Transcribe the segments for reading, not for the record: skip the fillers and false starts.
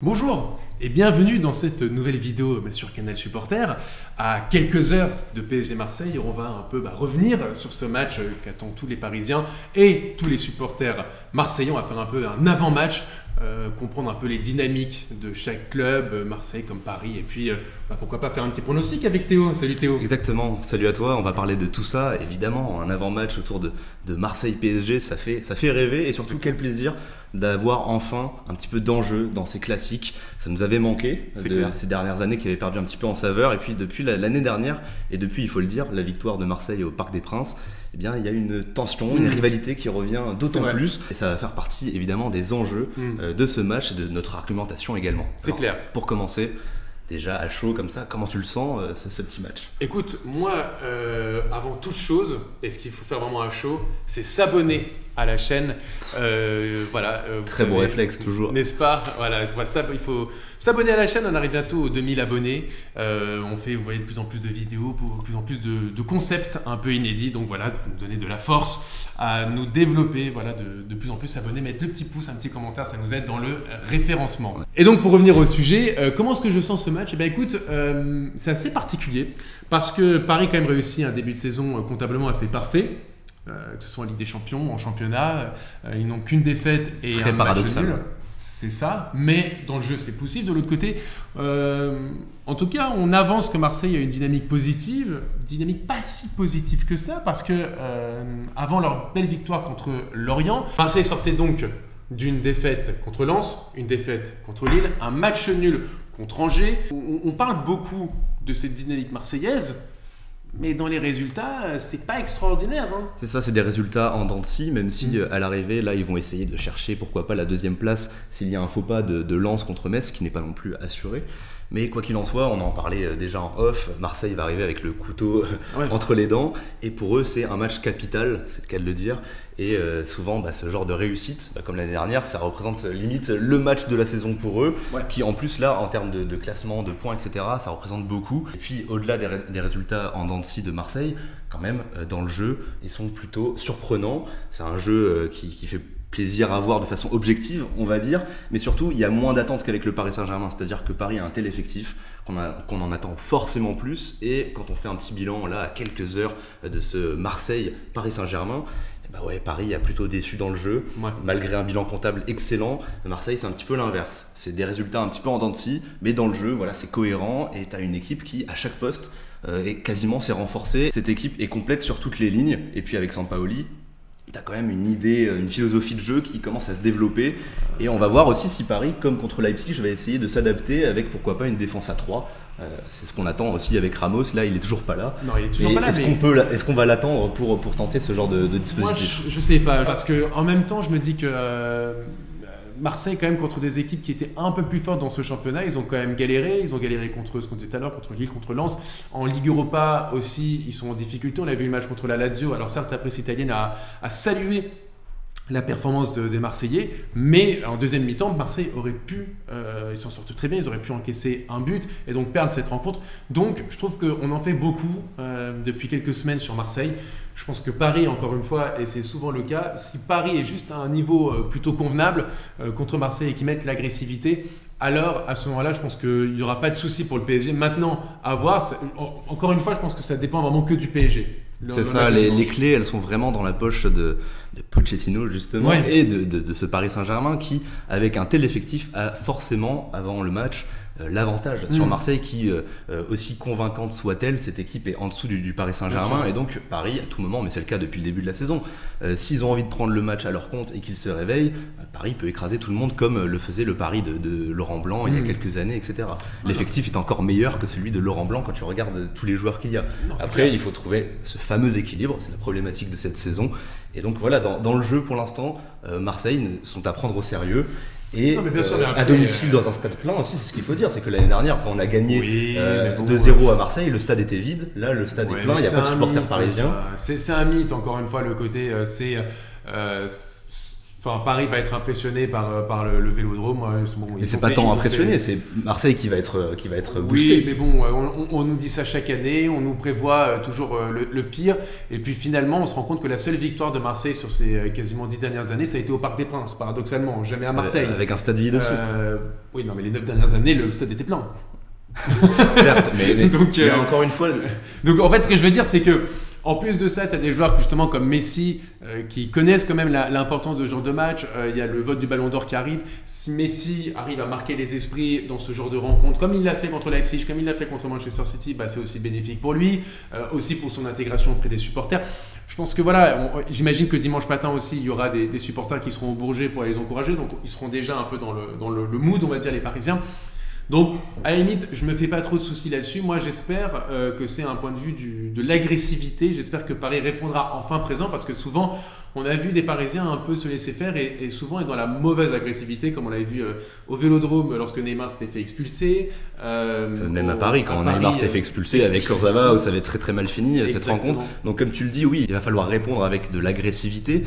Bonjour et bienvenue dans cette nouvelle vidéo sur Canal Supporter. À quelques heures de PSG Marseille, on va un peu revenir sur ce match qu'attendent tous les Parisiens et tous les supporters marseillais. On va faire un peu un avant-match, comprendre un peu les dynamiques de chaque club, Marseille comme Paris, et puis pourquoi pas faire un petit pronostic avec Théo. Salut Théo. Exactement, salut à toi, on va parler de tout ça, évidemment, un avant-match autour de Marseille-PSG, ça fait rêver, et surtout quel plaisir d'avoir enfin un petit peu d'enjeu dans ces classiques. Ça nous avait manqué ces dernières années qui avaient perdu un petit peu en saveur, et puis depuis l'année dernière, et depuis, il faut le dire, la victoire de Marseille au Parc des Princes, eh bien, il y a une tension, une rivalité qui revient d'autant plus, et ça va faire partie évidemment des enjeux de ce match et de notre argumentation également. C'est clair. Pour commencer, déjà à chaud comme ça, comment tu le sens ce petit match? Écoute, moi, avant toute chose, et ce qu'il faut faire vraiment à chaud, c'est s'abonner à la chaîne. Très bon réflexe toujours. N'est-ce pas? Voilà, il faut s'abonner à la chaîne. On arrive bientôt aux 2000 abonnés. On fait, vous voyez, de plus en plus de vidéos, de plus en plus de concepts un peu inédits. Donc voilà, pour nous donner de la force à nous développer. Voilà, de plus en plus s'abonner, mettre le petit pouce, un petit commentaire, ça nous aide dans le référencement. Et donc pour revenir au sujet, comment est-ce que je sens ce match? Eh bien écoute, c'est assez particulier parce que Paris quand même réussit un début de saison comptablement assez parfait. Que ce soit en Ligue des Champions, en championnat, ils n'ont qu'une défaite et très un match paradoxal. nul. C'est ça, mais dans le jeu c'est possible. De l'autre côté, en tout cas, on avance que Marseille a une dynamique positive, dynamique pas si positive que ça, parce que avant leur belle victoire contre Lorient, Marseille sortait donc d'une défaite contre Lens, une défaite contre Lille, un match nul contre Angers. On parle beaucoup de cette dynamique marseillaise, mais dans les résultats, c'est pas extraordinaire. C'est ça, c'est des résultats en dents de scie, même si à l'arrivée, là, ils vont essayer de chercher, pourquoi pas, la deuxième place s'il y a un faux pas de Lens contre Metz, qui n'est pas non plus assuré. Mais quoi qu'il en soit, on en parlait déjà en off, Marseille va arriver avec le couteau entre les dents, et pour eux, c'est un match capital, c'est le cas de le dire. Et souvent, ce genre de réussite, comme l'année dernière, ça représente limite le match de la saison pour eux, qui en plus là, en termes de classement, de points, etc., ça représente beaucoup. Et puis au-delà des résultats en dents de scie de Marseille, quand même, dans le jeu, ils sont plutôt surprenants. C'est un jeu qui fait plaisir à voir de façon objective, on va dire, mais surtout, il y a moins d'attentes qu'avec le Paris Saint-Germain, c'est-à-dire que Paris a un tel effectif qu'on en attend forcément plus, et quand on fait un petit bilan là à quelques heures de ce Marseille-Paris Saint-Germain, Paris a plutôt déçu dans le jeu, malgré un bilan comptable excellent. Marseille, c'est un petit peu l'inverse. C'est des résultats un petit peu en dents de scie, mais dans le jeu, c'est cohérent, et tu as une équipe qui, à chaque poste, quasiment s'est renforcée. Cette équipe est complète sur toutes les lignes, et puis avec Sampaoli, tu as quand même une idée, une philosophie de jeu qui commence à se développer, et on va voir aussi si Paris, comme contre Leipzig, va essayer de s'adapter avec pourquoi pas une défense à 3. C'est ce qu'on attend aussi avec Ramos. Là, il est toujours pas là. Non, il est toujours pas là. Est-ce qu'on va l'attendre pour tenter ce genre de dispositif? Moi, je sais pas, parce que en même temps, je me dis que Marseille, quand même, contre des équipes qui étaient un peu plus fortes dans ce championnat, ils ont quand même galéré. Ils ont galéré contre ce qu'on disait tout à l'heure, contre Lille, contre Lens. En Ligue Europa aussi, ils sont en difficulté. On a vu le match contre la Lazio. Alors certes, la presse italienne a salué la performance des Marseillais, mais en deuxième mi-temps, Marseille aurait pu, ils s'en sortent très bien, ils auraient pu encaisser un but et donc perdre cette rencontre. Donc je trouve qu'on en fait beaucoup depuis quelques semaines sur Marseille. Je pense que Paris, encore une fois, et c'est souvent le cas, si Paris est juste à un niveau plutôt convenable contre Marseille et qu'ils mettent l'agressivité, alors à ce moment-là, je pense qu'il n'y aura pas de souci pour le PSG. Maintenant, à voir, encore une fois, je pense que ça dépend vraiment que du PSG. C'est ça, les clés, elles sont vraiment dans la poche de Pochettino justement, et de ce Paris Saint-Germain qui, avec un tel effectif, a forcément, avant le match, l'avantage sur Marseille qui, aussi convaincante soit-elle, cette équipe est en dessous du Paris Saint-Germain, et donc Paris, à tout moment, mais c'est le cas depuis le début de la saison, s'ils ont envie de prendre le match à leur compte et qu'ils se réveillent, Paris peut écraser tout le monde comme le faisait le Paris de Laurent Blanc il y a quelques années, etc. L'effectif est encore meilleur que celui de Laurent Blanc quand tu regardes tous les joueurs qu'il y a. Après, il faut trouver ce fameux équilibre, c'est la problématique de cette saison, et donc voilà, dans le jeu pour l'instant, Marseille sont à prendre au sérieux. Et à domicile dans un stade plein aussi, c'est ce qu'il faut dire, c'est que l'année dernière quand on a gagné 2-0 à Marseille, le stade était vide, là le stade est plein, il n'y a pas de supporters parisiens. C'est un mythe, encore une fois, le côté Enfin, Paris va être impressionné par le Vélodrome. Bon, mais c'est pas tant impressionné, c'est Marseille qui va être boosté. Oui, mais bon, on nous dit ça chaque année, on nous prévoit toujours le pire. Et puis finalement, on se rend compte que la seule victoire de Marseille sur ces quasiment 10 dernières années, ça a été au Parc des Princes, paradoxalement, jamais à Marseille. Avec un stade vide dessus. Oui, non, mais les 9 dernières années, le stade était plein. Certes, mais encore une fois. Donc en fait, ce que je veux dire, c'est que en plus de ça, tu as des joueurs justement comme Messi qui connaissent quand même l'importance de ce genre de match. Il y a le vote du Ballon d'Or qui arrive. Si Messi arrive à marquer les esprits dans ce genre de rencontre, comme il l'a fait contre Leipzig, comme il l'a fait contre Manchester City, bah, c'est aussi bénéfique pour lui, aussi pour son intégration auprès des supporters. Je pense que voilà, j'imagine que dimanche matin aussi, il y aura des supporters qui seront au Bourget pour aller les encourager. Donc ils seront déjà un peu dans le mood, on va dire, les Parisiens. Donc, à la limite, je me fais pas trop de soucis là-dessus. Moi, j'espère que c'est un point de vue de l'agressivité. J'espère que Paris répondra enfin présent parce que souvent, on a vu des Parisiens un peu se laisser faire et souvent être dans la mauvaise agressivité, comme on l'avait vu au Vélodrome lorsque Neymar s'était fait expulser. Même à Paris, quand Neymar s'était fait expulser avec Kurzawa, où ça avait très très mal fini cette rencontre. Donc, comme tu le dis, oui, il va falloir répondre avec de l'agressivité.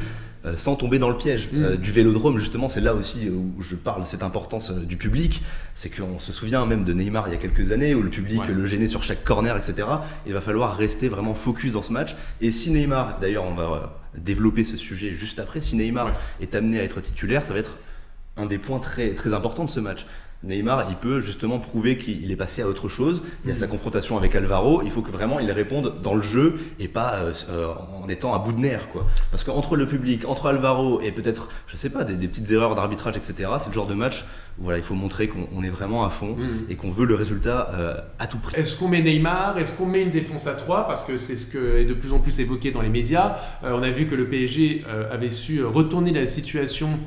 Sans tomber dans le piège du Vélodrome. Justement, c'est là aussi où je parle de cette importance du public. C'est qu'on se souvient même de Neymar il y a quelques années où le public le gênait sur chaque corner, etc. Il va falloir rester vraiment focus dans ce match. Et si Neymar, d'ailleurs on va développer ce sujet juste après, si Neymar est amené à être titulaire, ça va être un des points très, très importants de ce match. Neymar, il peut justement prouver qu'il est passé à autre chose. Il y a sa confrontation avec Alvaro. Il faut que vraiment il réponde dans le jeu et pas en étant à bout de nerfs, quoi. Parce qu'entre le public, entre Alvaro et peut-être, je sais pas, des petites erreurs d'arbitrage, etc. C'est le genre de match où voilà, il faut montrer qu'on est vraiment à fond et qu'on veut le résultat à tout prix. Est-ce qu'on met Neymar? Est-ce qu'on met une défense à 3? Parce que c'est ce que est de plus en plus évoqué dans les médias. On a vu que le PSG avait su retourner la situation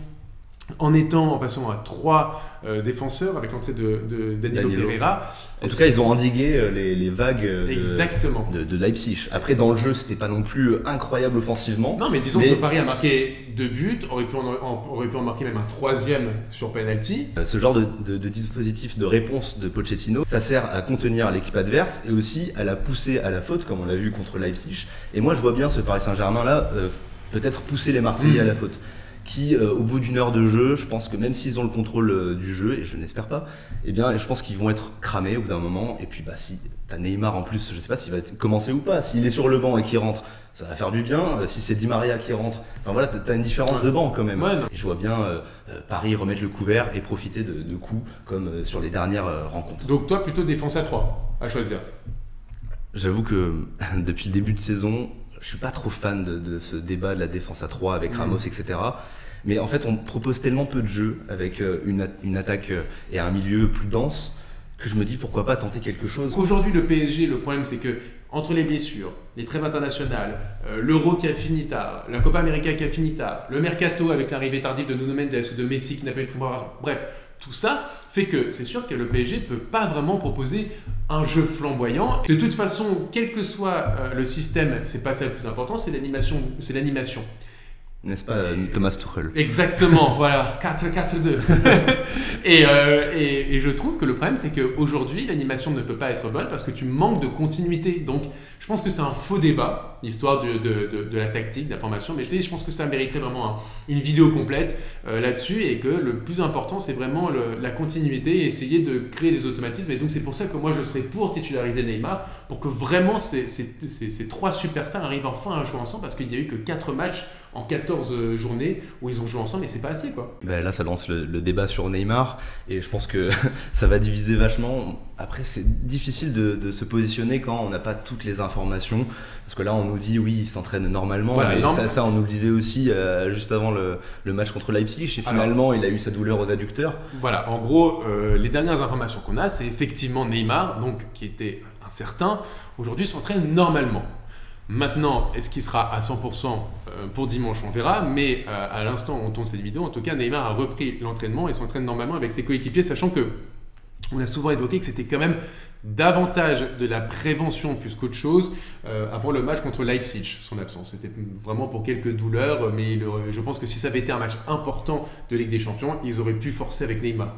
en passant à 3 défenseurs avec l'entrée de Danilo Pereira. En tout cas, ils ont endigué les vagues de Leipzig. Après, dans le jeu, c'était pas non plus incroyable offensivement. Non, mais disons que Paris a marqué 2 buts, aurait pu en marquer même un 3e sur penalty. Ce genre de dispositif de réponse de Pochettino, ça sert à contenir l'équipe adverse et aussi à la pousser à la faute, comme on l'a vu contre Leipzig. Et moi, je vois bien ce Paris Saint-Germain-là peut-être pousser les Marseillais à la faute. Qui, au bout d'une heure de jeu, je pense que même s'ils ont le contrôle du jeu, et je n'espère pas, eh bien, je pense qu'ils vont être cramés au bout d'un moment. Et puis, bah, si t'as Neymar en plus, je sais pas s'il va commencer ou pas. S'il est sur le banc et qu'il rentre, ça va faire du bien. Si c'est Di Maria qui rentre, enfin voilà, t'as une différence de banc quand même. Ouais, et je vois bien Paris remettre le couvert et profiter de coups comme sur les dernières rencontres. Donc toi, plutôt défense à 3 à choisir. J'avoue que depuis le début de saison, je suis pas trop fan de ce débat de la défense à 3 avec Ramos, etc. Mais en fait, on propose tellement peu de jeux avec une attaque et un milieu plus dense que je me dis pourquoi pas tenter quelque chose. Aujourd'hui, le PSG, le problème, c'est que entre les blessures, les trêves internationales, l'Euro qui a fini tard, la Copa América qui a fini tard, le Mercato avec l'arrivée tardive de Nuno Mendes ou de Messi qui n'a pas eu de préparation, bref, tout ça fait que c'est sûr que le PSG ne peut pas vraiment proposer un jeu flamboyant. De toute façon, quel que soit le système, c'est pas ça le plus important, c'est l'animation. N'est-ce pas Thomas Tuchel? Exactement, voilà, 4-4-2. et je trouve que le problème, c'est qu'aujourd'hui, l'animation ne peut pas être bonne parce que tu manques de continuité. Donc, je pense que c'est un faux débat, l'histoire de la tactique, de la formation. Mais je pense que ça mériterait vraiment une vidéo complète là-dessus et que le plus important, c'est vraiment la continuité et essayer de créer des automatismes. Et donc, c'est pour ça que moi, je serais pour titulariser Neymar pour que vraiment ces 3 superstars arrivent enfin à jouer ensemble parce qu'il n'y a eu que 4 matchs en 14 journées où ils ont joué ensemble et c'est pas assez, quoi. Ben là, ça lance le débat sur Neymar et je pense que ça va diviser vachement. Après, c'est difficile de se positionner quand on n'a pas toutes les informations parce que là, on nous dit oui, il s'entraîne normalement. Voilà, mais ça, on nous le disait aussi juste avant le match contre Leipzig et finalement, il a eu sa douleur aux adducteurs. Voilà, en gros, les dernières informations qu'on a, c'est effectivement Neymar, donc qui était incertain, aujourd'hui s'entraîne normalement. Maintenant, est-ce qu'il sera à 100% pour dimanche? On verra, mais à l'instant où on tourne cette vidéo, en tout cas, Neymar a repris l'entraînement et s'entraîne normalement avec ses coéquipiers, sachant que on a souvent évoqué que c'était quand même davantage de la prévention plus qu'autre chose avant le match contre Leipzig, son absence. C'était vraiment pour quelques douleurs, mais je pense que si ça avait été un match important de Ligue des Champions, ils auraient pu forcer avec Neymar.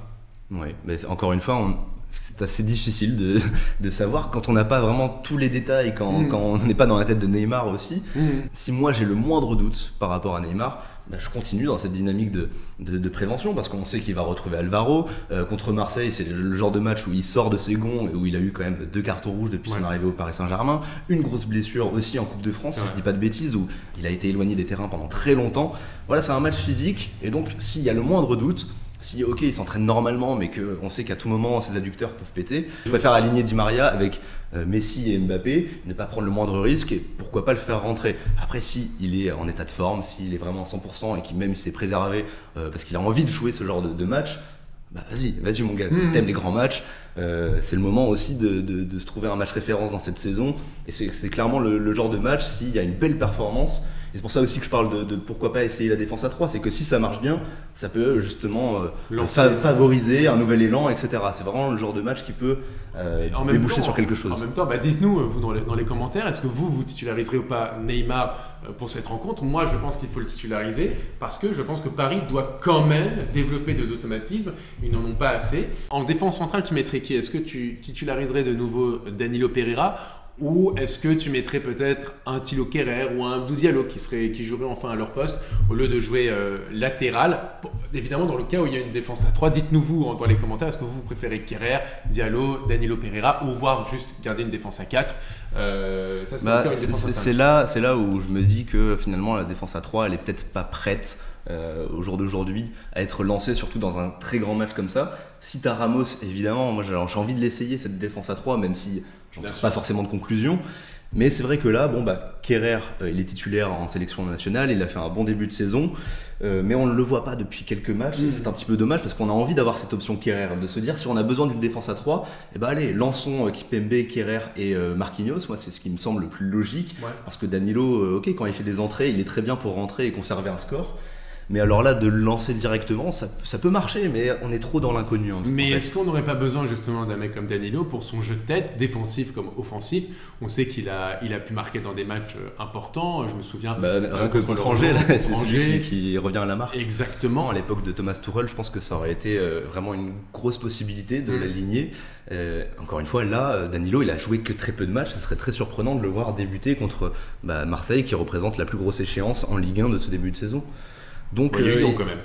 Oui, mais encore une fois, c'est assez difficile de savoir quand on n'a pas vraiment tous les détails, quand on n'est pas dans la tête de Neymar aussi. Si moi j'ai le moindre doute par rapport à Neymar, je continue dans cette dynamique de prévention parce qu'on sait qu'il va retrouver Alvaro. Contre Marseille, c'est le genre de match où il sort de ses gonds et où il a eu quand même 2 cartons rouges depuis son arrivée au Paris Saint-Germain. Une grosse blessure aussi en Coupe de France, si je dis pas de bêtises, où il a été éloigné des terrains pendant très longtemps. Voilà, c'est un match physique et donc s'il y a le moindre doute, si ok il s'entraîne normalement mais qu'on sait qu'à tout moment ses adducteurs peuvent péter, je préfère aligner Di Maria avec Messi et Mbappé, ne pas prendre le moindre risque et pourquoi pas le faire rentrer. Après si il est en état de forme, s'il est vraiment à 100% et qu'il même s'est préservé parce qu'il a envie de jouer ce genre de match, bah vas-y mon gars, t'aimes les grands matchs, c'est le moment aussi de se trouver un match référence dans cette saison et c'est clairement le genre de match s'il y a une belle performance. Et c'est pour ça aussi que je parle de pourquoi pas essayer la défense à 3, c'est que si ça marche bien, ça peut justement favoriser un nouvel élan, etc. C'est vraiment le genre de match qui peut déboucher sur quelque chose. En même temps, dites-nous, vous dans les commentaires, est-ce que vous titulariserez ou pas Neymar pour cette rencontre? Moi, je pense qu'il faut le titulariser parce que je pense que Paris doit quand même développer des automatismes. Ils n'en ont pas assez. En défense centrale, tu mettrais qui? Est-ce que tu titulariserais de nouveau Danilo Pereira? Ou est-ce que tu mettrais peut-être un Thilo Kehrer ou un Abdou Diallo qui jouerait enfin à leur poste au lieu de jouer latéral? Bon, évidemment, dans le cas où il y a une défense à 3, dites-nous vous dans les commentaires, est-ce que vous préférez Kehrer, Diallo, Danilo Pereira ou voire juste garder une défense à 4? C'est là où je me dis que finalement la défense à 3 elle est peut-être pas prête au jour d'aujourd'hui à être lancée, surtout dans un très grand match comme ça. Si t'as Ramos, évidemment, moi j'ai envie de l'essayer cette défense à 3, même si j'en tire pas forcément de conclusion. Mais c'est vrai que là, Kehrer, il est titulaire en sélection nationale, il a fait un bon début de saison, mais on ne le voit pas depuis quelques matchs. C'est un petit peu dommage parce qu'on a envie d'avoir cette option Kehrer, de se dire si on a besoin d'une défense à 3, allez, lançons Kimpembe, Kehrer et Marquinhos. Moi, c'est ce qui me semble le plus logique, parce que Danilo, quand il fait des entrées, il est très bien pour rentrer et conserver un score. Mais alors là, de le lancer directement, ça peut marcher, mais on est trop dans l'inconnu. Mais est-ce qu'on n'aurait pas besoin justement d'un mec comme Danilo pour son jeu de tête, défensif comme offensif? On sait qu'il a pu marquer dans des matchs importants. Je me souviens. Rien que contre Angers, c'est celui qui revient à la marque. Exactement. À l'époque de Thomas Tuchel, je pense que ça aurait été vraiment une grosse possibilité de l'aligner. Encore une fois, là, Danilo, il a joué que très peu de matchs. Ça serait très surprenant de le voir débuter contre Marseille, qui représente la plus grosse échéance en Ligue 1 de ce début de saison. Donc, il y a eu Lyon quand même.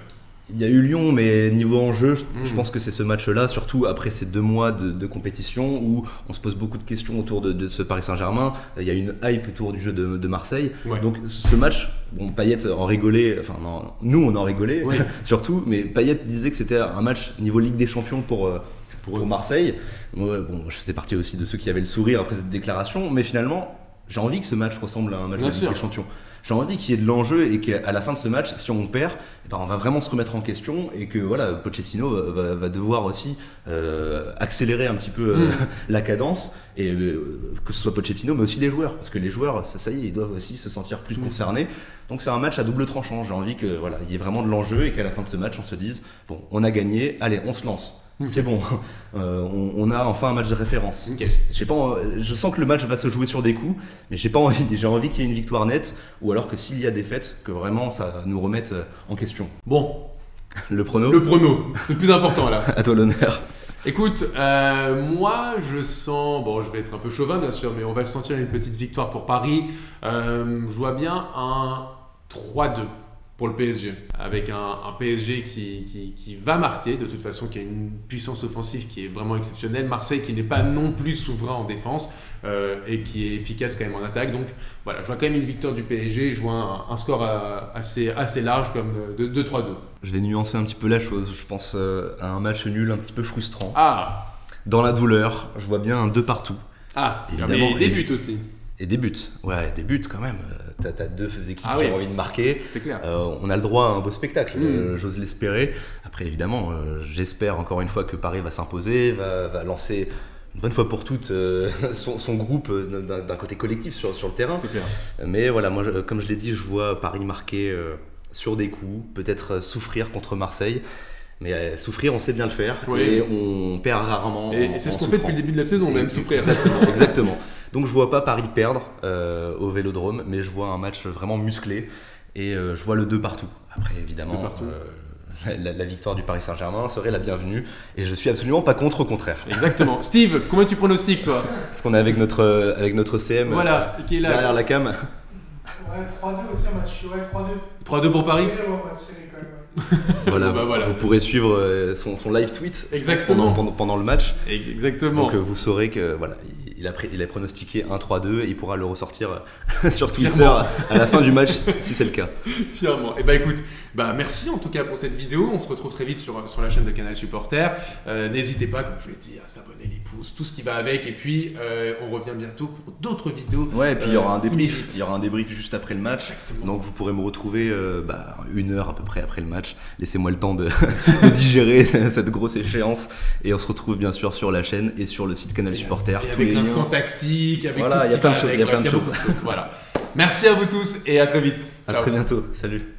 Il y a eu Lyon, mais niveau enjeu, je pense que c'est ce match-là, surtout après ces 2 mois de compétition où on se pose beaucoup de questions autour de ce Paris Saint-Germain. Il y a une hype autour du jeu de Marseille. Donc ce match, Payet en rigolait, enfin non, nous on en rigolait surtout, mais Payet disait que c'était un match niveau Ligue des Champions pour Marseille. Moi, je faisais partie aussi de ceux qui avaient le sourire après cette déclaration, mais finalement, j'ai envie que ce match ressemble à un match de Ligue des Champions. J'ai envie qu'il y ait de l'enjeu et qu'à la fin de ce match, si on perd, on va vraiment se remettre en question et que Pochettino va devoir aussi accélérer un petit peu la cadence et que ce soit Pochettino mais aussi les joueurs, parce que les joueurs, ça y est, ils doivent aussi se sentir plus concernés. Donc c'est un match à double tranchant. J'ai envie que il y ait vraiment de l'enjeu et qu'à la fin de ce match, on se dise on a gagné, allez, on se lance. C'est bon, on a enfin un match de référence. Je sens que le match va se jouer sur des coups, mais j'ai envie qu'il y ait une victoire nette, ou alors que s'il y a défaite, que vraiment ça nous remette en question. Bon, le prono, c'est le plus important là. À toi l'honneur. Écoute, moi je sens, je vais être un peu chauvin bien sûr, mais on va sentir une petite victoire pour Paris. Je vois bien un 3-2. Pour le PSG, avec un PSG qui va marquer de toute façon, qui a une puissance offensive qui est vraiment exceptionnelle, Marseille qui n'est pas non plus souverain en défense et qui est efficace quand même en attaque. Donc voilà, je vois quand même une victoire du PSG, je vois un score assez large comme de 2-3-2. Je vais nuancer un petit peu la chose, je pense à un match nul un petit peu frustrant. Dans la douleur, je vois bien un 2 partout. Évidemment, et des buts aussi. Et des buts, des buts quand même. T'as 2 équipes qui ont envie de marquer. C'est clair. On a le droit à un beau spectacle, j'ose l'espérer. Après, évidemment, j'espère encore une fois que Paris va s'imposer, va lancer une bonne fois pour toutes son groupe d'un côté collectif sur le terrain. C'est clair. Mais voilà, moi, comme je l'ai dit, je vois Paris marquer sur des coups, peut-être souffrir contre Marseille. Mais souffrir, on sait bien le faire et on perd rarement. Et c'est ce qu'on fait depuis le début de la saison, même souffrir. Exactement. Donc je vois pas Paris perdre au Vélodrome, mais je vois un match vraiment musclé et je vois le 2 partout. Après évidemment, la victoire du Paris Saint-Germain serait la bienvenue et je suis absolument pas contre, au contraire. Exactement. Steve, comment tu pronostiques toi? Parce qu'on est avec notre CM qui est là, derrière la cam. Ouais, 3-2 aussi, un match. Ouais, 3-2. 3-2 pour Paris. Serré, ouais, match serré quand même. Voilà, Bah, voilà. vous pourrez suivre son live tweet Exactement. pendant le match. Exactement. Donc vous saurez que voilà, il a pronostiqué 1-3-2 et il pourra le ressortir sur Twitter Fièrement. à la fin du match si c'est le cas. Fièrement. Et bah écoute, merci en tout cas pour cette vidéo. On se retrouve très vite sur la chaîne de Canal Supporter. N'hésitez pas, comme je l'ai dit, à s'abonner, les pouces, tout ce qui va avec. Et puis on revient bientôt pour d'autres vidéos. Ouais, et puis il y aura un débrief. inédites. Il y aura un débrief juste après le match. Exactement. Donc vous pourrez me retrouver 1 heure à peu près après le match. Laissez-moi le temps de digérer cette grosse échéance. Et on se retrouve bien sûr sur la chaîne et sur le site Canal Supporter. Et Tous avec les l'instant liens. tactique, avec Voilà, tout ce il y a qui plein va de choses, avec. il y a plein de beaucoup choses. Voilà. Merci à vous tous et à très vite. À Ciao. très bientôt. Salut.